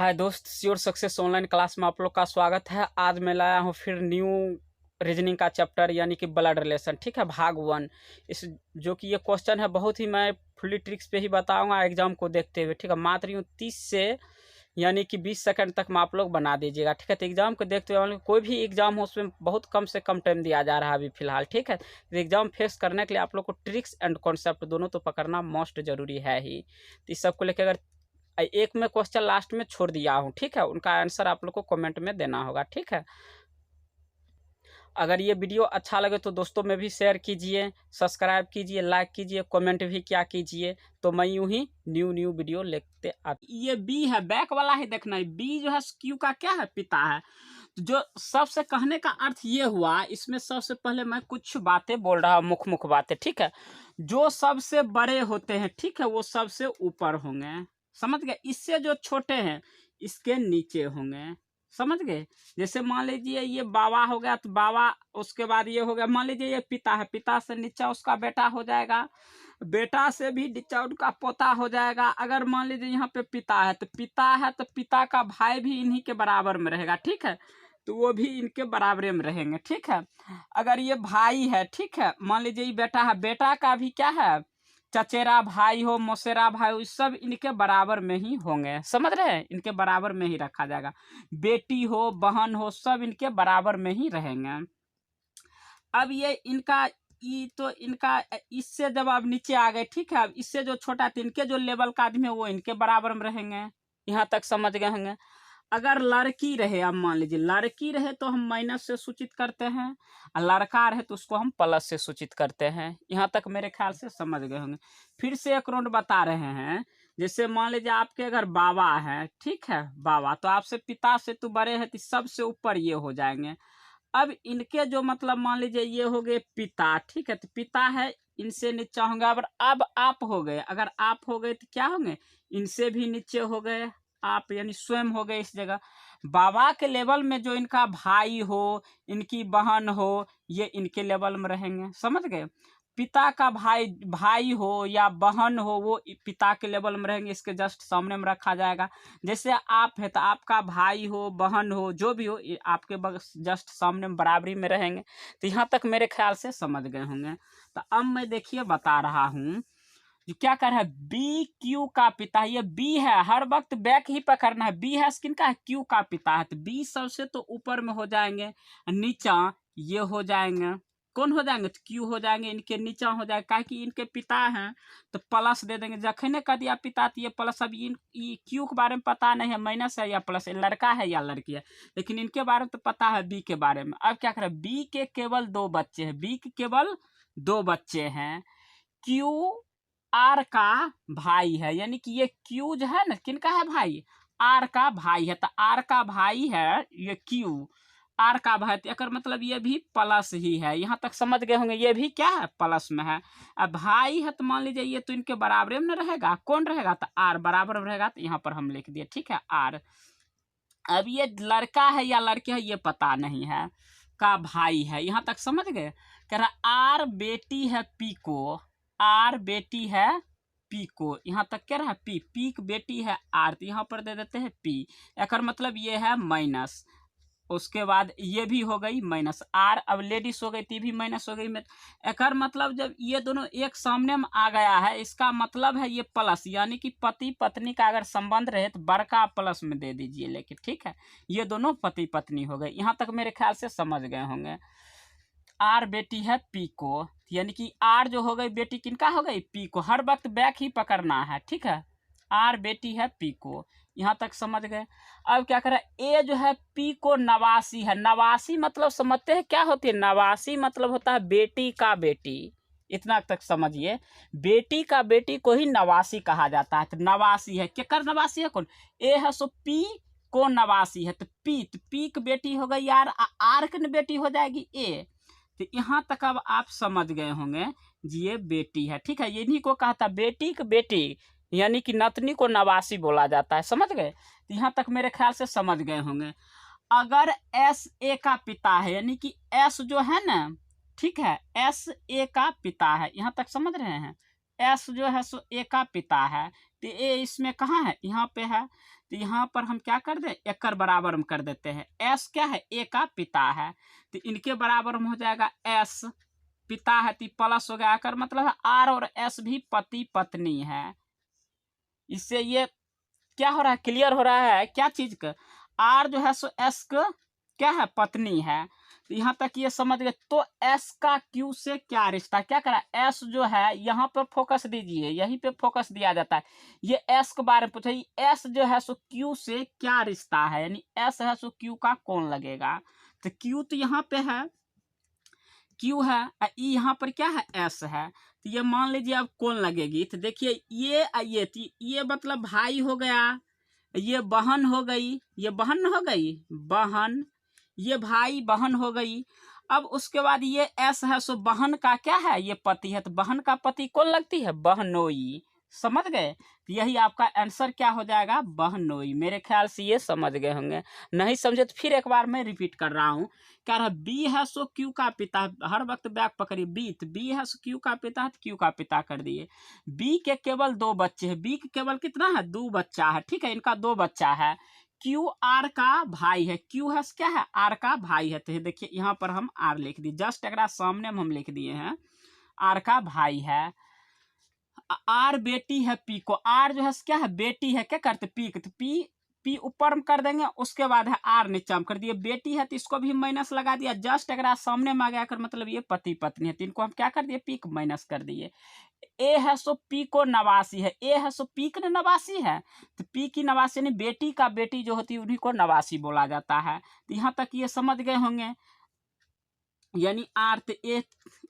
हाय दोस्त, sure success online class में आप लोग का स्वागत है। आज मैं लाया हूँ फिर न्यू रीजनिंग का चैप्टर यानी कि ब्लड रिलेशन। ठीक है, भाग 1। इस जो कि ये क्वेश्चन है बहुत ही मैं फुली ट्रिक्स पे ही बताऊंगा एग्जाम को देखते हुए। ठीक है, मात्र यूँ 30 से यानी कि 20 सेकंड तक में आप लोग बना दीजिएगा। ठीक है, तो एग्जाम को देखते हुए कोई भी एग्जाम हो उसमें बहुत कम से कम टाइम दिया जा रहा है अभी फिलहाल। ठीक है, तो एग्जाम फेस करने के लिए आप लोग को ट्रिक्स एंड कॉन्सेप्ट दोनों तो पकड़ना मोस्ट जरूरी है ही। तो इस सब को लेकर अगर एक में क्वेश्चन लास्ट में छोड़ दिया हूँ, ठीक है, उनका आंसर आप लोग को कमेंट में देना होगा। ठीक है, अगर ये वीडियो अच्छा लगे तो दोस्तों में भी शेयर कीजिए, सब्सक्राइब कीजिए, लाइक कीजिए, कमेंट भी क्या कीजिए। तो मैं यूं ही न्यू वीडियो लेते ये बी है, बैक वाला ही देखना है। बी जो है क्यू का क्या है, पिता है। तो जो सबसे कहने का अर्थ ये हुआ, इसमें सबसे पहले मैं कुछ बातें बोल रहा हूँ, मुख्य बातें। ठीक है, जो सबसे बड़े होते हैं, ठीक है, वो सबसे ऊपर होंगे, समझ गए। इससे जो छोटे हैं इसके नीचे होंगे, समझ गए। जैसे मान लीजिए ये बाबा हो गया तो बाबा, उसके बाद ये हो गया, मान लीजिए ये पिता है, पिता से नीचा उसका बेटा हो जाएगा, बेटा से भी नीचा उनका पोता हो जाएगा। अगर मान लीजिए यहाँ पे पिता है तो पिता का भाई भी इन्हीं के बराबर में रहेगा। ठीक है, तो वो भी इनके बराबरे में रहेंगे। ठीक है, अगर ये भाई है, ठीक है, मान लीजिए ये बेटा है, बेटा का भी क्या है, चचेरा भाई हो, मौसेरा भाई हो, सब इनके बराबर में ही होंगे, समझ रहे हैं, इनके बराबर में ही रखा जाएगा। बेटी हो, बहन हो, सब इनके बराबर में ही रहेंगे। अब ये इनका तो इनका इससे जब आप नीचे आ गए, ठीक है, अब इससे जो छोटा है इनके जो लेवल का आदमी है वो इनके बराबर में रहेंगे। यहाँ तक समझ गए होंगे। अगर लड़की रहे, अब मान लीजिए लड़की रहे तो हम माइनस से सूचित करते हैं, और लड़का रहे तो उसको हम प्लस से सूचित करते हैं। यहाँ तक मेरे ख्याल से समझ गए होंगे। फिर से एक राउंड बता रहे हैं। जैसे मान लीजिए आपके अगर बाबा है, ठीक है, बाबा तो आपसे पिता से तो बड़े हैं, तो सबसे ऊपर ये हो जाएंगे। अब इनके जो मतलब मान लीजिए ये हो गए पिता, ठीक है, तो पिता है, इनसे नीचा होंगे। अब आप हो गए, अगर आप हो गए तो क्या होंगे, इनसे भी नीचे हो गए आप, यानी स्वयं हो गए इस जगह। बाबा के लेवल में जो इनका भाई हो, इनकी बहन हो, ये इनके लेवल में रहेंगे, समझ गए। पिता का भाई हो या बहन हो, वो पिता के लेवल में रहेंगे, इसके जस्ट सामने में रखा जाएगा। जैसे आप है तो आपका भाई हो, बहन हो, जो भी हो, ये आपके जस्ट सामने में बराबरी में रहेंगे। तो यहाँ तक मेरे ख्याल से समझ गए होंगे। तो अब मैं देखिए बता रहा हूँ जो क्या कर रहा है, बी क्यू का पिता। ये बी है, हर वक्त बैक ही पकड़ना है। बी है किन का है, क्यू का पिता है। तो बी सबसे तो ऊपर में हो जाएंगे, नीचा ये हो जाएंगे, कौन हो जाएंगे, तो क्यू हो जाएंगे, इनके नीचा हो जाएगा, क्या कि इनके पिता हैं तो प्लस दे देंगे। जखने कर दिया पिता तो ये प्लस। अब ये क्यू के बारे में पता नहीं है, माइनस है या प्लस है, लड़का है या लड़की है, लेकिन इनके बारे में तो पता है, बी के बारे में। अब क्या करें, बी के केवल 2 बच्चे हैं, बी के केवल 2 बच्चे हैं। क्यू आर का भाई है, यानी कि ये क्यू जो है ना, किनका है भाई, आर का भाई है। तो आर का भाई है ये क्यू, आर का भाई, तो एक मतलब ये भी प्लस ही है। यहाँ तक समझ गए होंगे, ये भी क्या है, प्लस में है। अब भाई है तो मान लीजिए ये तो इनके बराबर में रहेगा, कौन रहेगा, तो आर बराबर में रहेगा, तो यहाँ पर हम लिख दिए, ठीक है, आर। अब ये लड़का है या लड़की है ये पता नहीं है, का भाई है। यहाँ तक समझ गए। कह रहा आर बेटी है पी को, आर बेटी है पी को, यहाँ तक कह रहा है पी, पी की बेटी है आर, तो यहाँ पर दे देते हैं पी। एक मतलब ये है माइनस, उसके बाद ये भी हो गई माइनस, आर अब लेडीज हो गई, ती भी माइनस हो गई। एक मतलब जब ये दोनों एक सामने में आ गया है, इसका मतलब है ये प्लस, यानी कि पति पत्नी का अगर संबंध रहे तो बड़का प्लस में दे दीजिए लेकिन, ठीक है, ये दोनों पति पत्नी हो गए। यहाँ तक मेरे ख्याल से समझ गए होंगे। आर बेटी है पी को, यानी कि आर जो हो गई बेटी किनका हो गई, पी को, हर वक्त बैक ही पकड़ना है, ठीक है, आर बेटी है पी को। यहाँ तक समझ गए। अब क्या करें, ए जो है पी को नवासी है। नवासी मतलब समझते हैं क्या होती है, नवासी मतलब होता है बेटी का बेटी, इतना तक समझिए, बेटी का बेटी को ही नवासी कहा जाता है। तो नवासी है, क्या कर नवासी है, कौन, ए है, सो पी को नवासी है, तो पी की बेटी हो गई यार, आर की बेटी हो जाएगी ए। तो यहाँ तक अब आप समझ गए होंगे जी, ये बेटी है, ठीक है, इन्हीं को कहा था बेटी की बेटी, यानी कि नतनी को नवासी बोला जाता है, समझ गए। तो यहाँ तक मेरे ख्याल से समझ गए होंगे। अगर एस ए का पिता है, यानी कि एस जो है ना, ठीक है, एस ए का पिता है, यहाँ तक समझ रहे हैं, एस जो है सो ए का पिता है, तो ए इसमें कहाँ है, यहाँ पे है, तो यहाँ पर हम क्या कर दे, एकर बराबर हम कर देते हैं। एस क्या है, ए का पिता है, तो इनके बराबर में हो जाएगा एस, पिता है तो प्लस हो गया, एकर मतलब है आर और एस भी पति पत्नी है। इससे ये क्या हो रहा है, क्लियर हो रहा है क्या चीज का, आर जो है सो एस का क्या है, पत्नी है। तो यहाँ तक ये समझ गए। तो एस का क्यू से क्या रिश्ता, क्या करा, एस जो है यहाँ पर फोकस दीजिए, यहीं पे फोकस दिया जाता है। ये एस के बारे में पूछा, एस जो है सो क्यू से क्या रिश्ता है, यानी एस है सो क्यू का कौन लगेगा। तो क्यू तो यहाँ पे है, क्यू है, ई यहाँ पर क्या है, एस है। तो ये मान लीजिए अब कौन लगेगी, तो देखिए ये मतलब भाई हो गया, ये बहन हो गई, ये बहन हो गई, बहन, ये भाई बहन हो गई। अब उसके बाद ये एस है सो बहन का क्या है, ये पति है, तो बहन का पति कौन लगती है, बहनोई। समझ गए, तो यही आपका आंसर क्या हो जाएगा, बहनोई। मेरे ख्याल से ये समझ गए होंगे, नहीं समझे तो फिर एक बार मैं रिपीट कर रहा हूँ। क्या रहा, बी है सो क्यू का पिता, हर वक्त बैक पकड़िए, बी, तो बी है सो क्यू का पिता है, तो क्यू का पिता कर दिए। बी के केवल 2 बच्चे हैं, बी के केवल कितना है, 2 बच्चा है, ठीक है, इनका 2 बच्चा है। क्यू आर का भाई है, क्यू है क्या है, आर का भाई है। तो देखिए यहाँ पर हम आर लिख दिए, जस्ट अगर सामने हम लिख दिए हैं, आर का भाई है। आर बेटी है पी को, आर जो है क्या है, बेटी है, क्या करते पी, तो पी, पी ऊपर में कर देंगे, उसके बाद है आर नीचे में कर दिए। बेटी है तो इसको भी माइनस लगा दिया, जस्ट अगर सामने में आ गया कर मतलब ये पति पत्नी है, तो इनको हम क्या कर दिए, पी को माइनस कर दिए। ए है सो पी को नवासी है, ए है सो पी के नवासी है, तो पी की नवासी यानी बेटी का बेटी जो होती है उन्हीं को नवासी बोला जाता है। तो यहाँ तक ये समझ गए होंगे, यानी आर, तो ए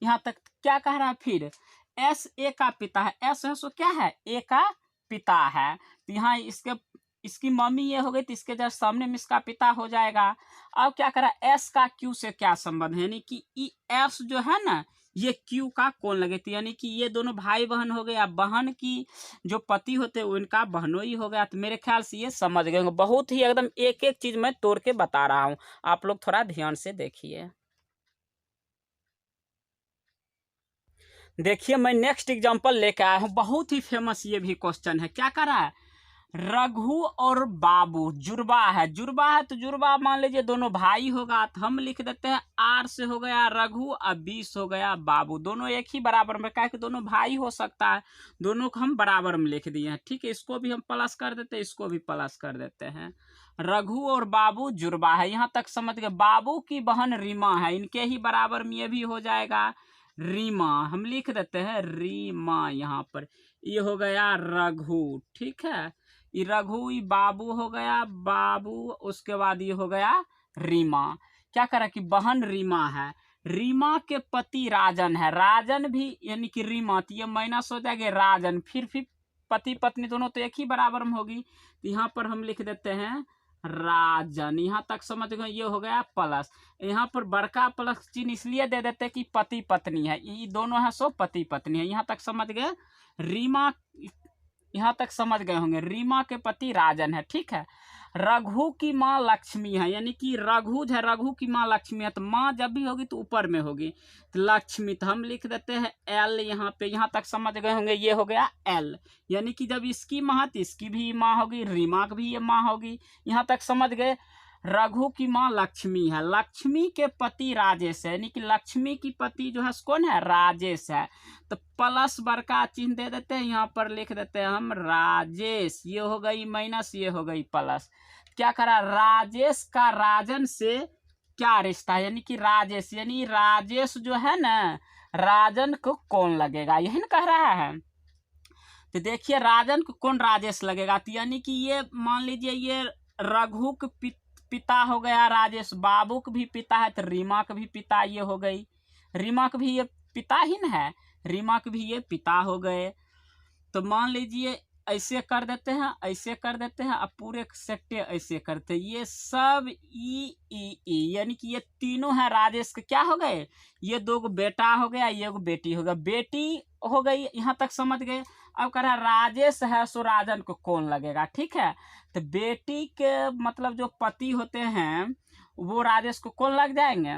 यहाँ तक क्या कह रहा है, फिर एस ए का पिता है, एस है सो क्या है, ए का पिता है। तो यहाँ इसकी मम्मी ये हो गई, तो इसके जस्ट सामने में इसका पिता हो जाएगा। अब क्या करा, एस का क्यू से क्या संबंध है, यानी कि एस जो है ना ये क्यू का कौन लगे, तो यानी कि ये दोनों भाई बहन हो गए, या बहन की जो पति होते हैं उनका बहनोई हो गया। तो मेरे ख्याल से ये समझ गए होंगे, बहुत ही एकदम एक एक चीज मैं तोड़ के बता रहा हूँ, आप लोग थोड़ा ध्यान से देखिए। देखिए मैं नेक्स्ट एग्जांपल लेकर आया हूँ, बहुत ही फेमस ये भी क्वेश्चन है। क्या कर रहा है, रघु और बाबू, जुड़वा है, जुड़वा है तो जुड़वा मान लीजिए दोनों भाई होगा, तो हम लिख देते हैं आर से हो गया रघु और 20 हो गया बाबू, दोनों एक ही बराबर में, क्या कि दोनों भाई हो सकता है, दोनों को हम बराबर में लिख दिए हैं। ठीक है, इसको भी हम प्लस कर देते हैं, इसको भी प्लस कर देते हैं। रघु और बाबू जुड़वा है, यहाँ तक समझ गए। बाबू की बहन रीमा है, इनके ही बराबर में ये भी हो जाएगा रीमा, हम लिख देते हैं रीमा। यहाँ पर ये हो गया रघु, ठीक है, ये रघु, ये बाबू हो गया बाबू, उसके बाद ये हो गया रीमा। क्या करा कि बहन रीमा है, रीमा के पति राजन है, राजन भी यानी कि रीमा, तो ये माइनस हो जाएगा राजन, फिर पति पत्नी दोनों तो एक ही बराबर में होगी, तो यहाँ पर हम लिख देते हैं राजन। यहाँ तक समझ गए, ये हो गया प्लस, यहाँ पर बड़का प्लस चिन्ह इसलिए दे देते कि पति पत्नी है, ये दोनों है सो पति पत्नी है। यहाँ तक समझ गए, रीमा, यहाँ तक समझ गए होंगे, रीमा के पति राजन है, ठीक है। रघु की माँ लक्ष्मी है, यानी कि रघु है, रघु की माँ लक्ष्मी है, तो माँ जब भी होगी तो ऊपर में होगी, तो लक्ष्मी, तो हम लिख देते हैं एल यहाँ पे। यहाँ तक समझ गए होंगे, ये हो गया एल, यानी कि जब इसकी माँ तो इसकी भी माँ होगी, रीमा की भी ये माँ होगी। यहाँ तक समझ गए, रघु की माँ लक्ष्मी है, लक्ष्मी के पति राजेश है, यानी कि लक्ष्मी की पति जो है कौन है, राजेश है, तो प्लस बड़का चिन्ह दे देते हैं, यहाँ पर लिख देते हैं हम राजेश, ये हो गई माइनस, ये हो गई प्लस। क्या करा, राजेश का राजन से क्या रिश्ता है, यानी कि राजेश, यानी राजेश जो है ना राजन को कौन लगेगा, यही ना कह रहा है। तो देखिए राजन को कौन राजेश लगेगा, तो यानी कि ये मान लीजिए ये रघु के पिता हो गया राजेश, बाबू के भी पिता है, तो रीमा के भी पिता ये हो गई, रीमा के भी ये पिता ही न है, रीमा के भी ये पिता हो गए। तो मान लीजिए ऐसे कर देते हैं, ऐसे कर देते हैं, अब पूरे सेक्टे ऐसे करते हैं, ये सब ई यानी कि ये तीनों है राजेश के क्या हो गए, ये 2 बेटा हो गया, ये 1 बेटी हो गया, बेटी हो गई। यहाँ तक समझ गए। अब कह रहा राजेश है सो राजन को कौन लगेगा, ठीक है, तो बेटी के मतलब जो पति होते हैं वो राजेश को कौन लग जाएंगे,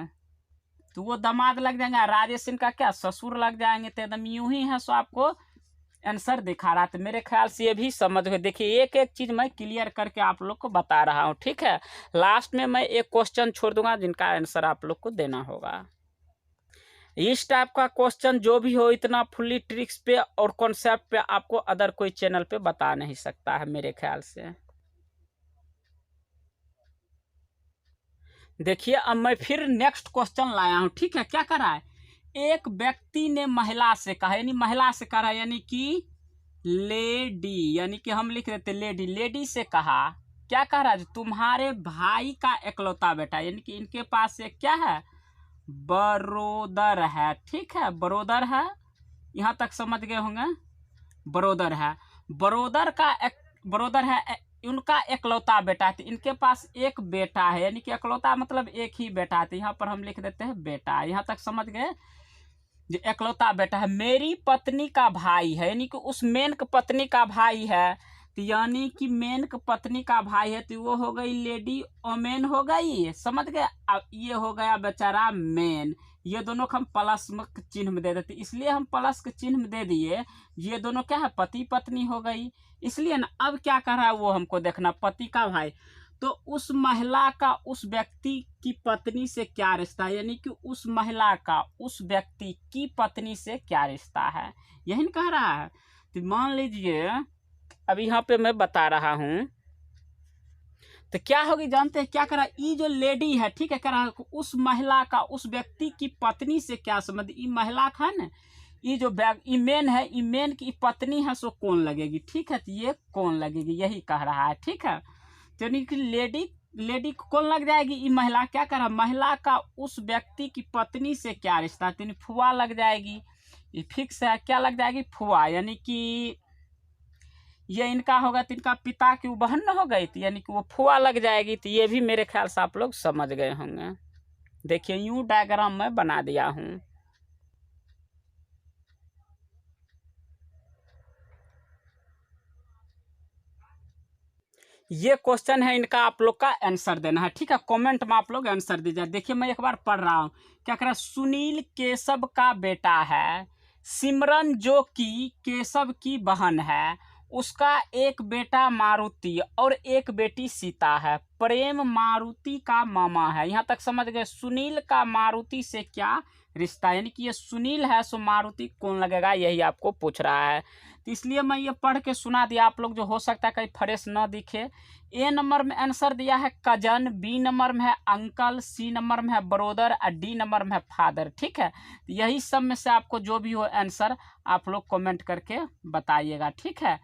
तो वो दामाद लग जाएंगे, राजेश इनका क्या ससुर लग जाएंगे। तो एकदम यूं ही है सो आपको आंसर दिखा रहा है। तो मेरे ख्याल से ये भी समझ गए। देखिए एक एक चीज़ मैं क्लियर करके आप लोग को बता रहा हूँ, ठीक है। लास्ट में मैं एक क्वेश्चन छोड़ दूंगा जिनका आंसर आप लोग को देना होगा। इस टाइप का क्वेश्चन जो भी हो, इतना फुल्ली ट्रिक्स पे और कॉन्सेप्ट पे आपको अदर कोई चैनल पे बता नहीं सकता है मेरे ख्याल से। देखिए अब मैं फिर नेक्स्ट क्वेश्चन लाया हूं, ठीक है। क्या कर रहा है, एक व्यक्ति ने महिला से कहा, यानी महिला से कह रहा है, यानी कि लेडी, यानी कि हम लिख देते लेडी। लेडी से कहा, क्या कह रहा है, तुम्हारे भाई का इकलौता बेटा, यानी कि इनके पास एक क्या है, बरोदर है, ठीक है। बरोदर है, यहां तक समझ गए होंगे। बरोदर है, बरोदर है, उनका इकलौता बेटा है। तो इनके पास एक बेटा है, यानी कि इकलौता मतलब एक ही बेटा है। तो यहाँ पर हम लिख देते हैं बेटा। यहाँ तक समझ गए, जो इकलौता बेटा है। मेरी पत्नी का भाई है, यानी कि उस मेन की पत्नी का भाई है। तो यानी कि मेन की पत्नी का भाई है, तो वो हो गई लेडी ओमेन हो गई, समझ गए। अब ये हो गया बेचारा मेन। ये दोनों को हम प्लस चिन्ह में दे देते, इसलिए हम प्लस के चिन्ह में दे दिए। ये दोनों क्या है, पति पत्नी हो गई, इसलिए ना। अब क्या कर रहा है वो हमको देखना, पति का भाई। तो उस महिला का उस व्यक्ति की पत्नी से क्या रिश्ता है, यानी कि उस महिला का उस व्यक्ति की पत्नी से क्या रिश्ता है, यही कह रहा है। तो मान लीजिए अभी यहाँ पे मैं बता रहा हूं, तो क्या होगी जानते हैं, क्या करा, ये जो लेडी है, ठीक है, करा उस महिला का उस व्यक्ति की पत्नी से क्या संबंध। ये महिला का है ना, ये जो मेन है, ये मेन की पत्नी है, सो कौन लगेगी, ठीक है। तो ये कौन लगेगी, यही कह रहा है, ठीक है। तो यानी कि लेडी कौन लग जाएगी, ये महिला। क्या कर रहा, महिला का उस व्यक्ति की पत्नी से क्या रिश्ता, तो फुआ लग जाएगी। ये फिक्स है, क्या लग जाएगी, फुआ। यानी कि ये इनका होगा, तो इनका पिता की बहन न हो गई, तो यानी कि वो फुआ लग जाएगी। तो ये भी मेरे ख्याल से आप लोग समझ गए होंगे। देखिए यूं डायग्राम मैं बना दिया हूं। ये क्वेश्चन है, इनका आप लोग का आंसर देना है, ठीक है। कमेंट में आप लोग आंसर दीजिए। देखिए मैं एक बार पढ़ रहा हूं। क्या कह रहा है, सुनील केशव का बेटा है, सिमरन जो कि केशव की बहन है, उसका एक बेटा मारुति और एक बेटी सीता है। प्रेम मारुति का मामा है। यहाँ तक समझ गए। सुनील का मारुति से क्या रिश्ता, यानी कि ये सुनील है, सो मारुति कौन लगेगा, यही आपको पूछ रहा है। तो इसलिए मैं ये पढ़ के सुना दिया आप लोग, जो हो सकता है कहीं फ्रेश न दिखे। ए नंबर में आंसर दिया है कजन, बी नंबर में है अंकल, सी नंबर में है ब्रोदर और डी नंबर में है फादर, ठीक है। यही सब में से आपको जो भी हो आंसर आप लोग कमेंट करके बताइएगा, ठीक है।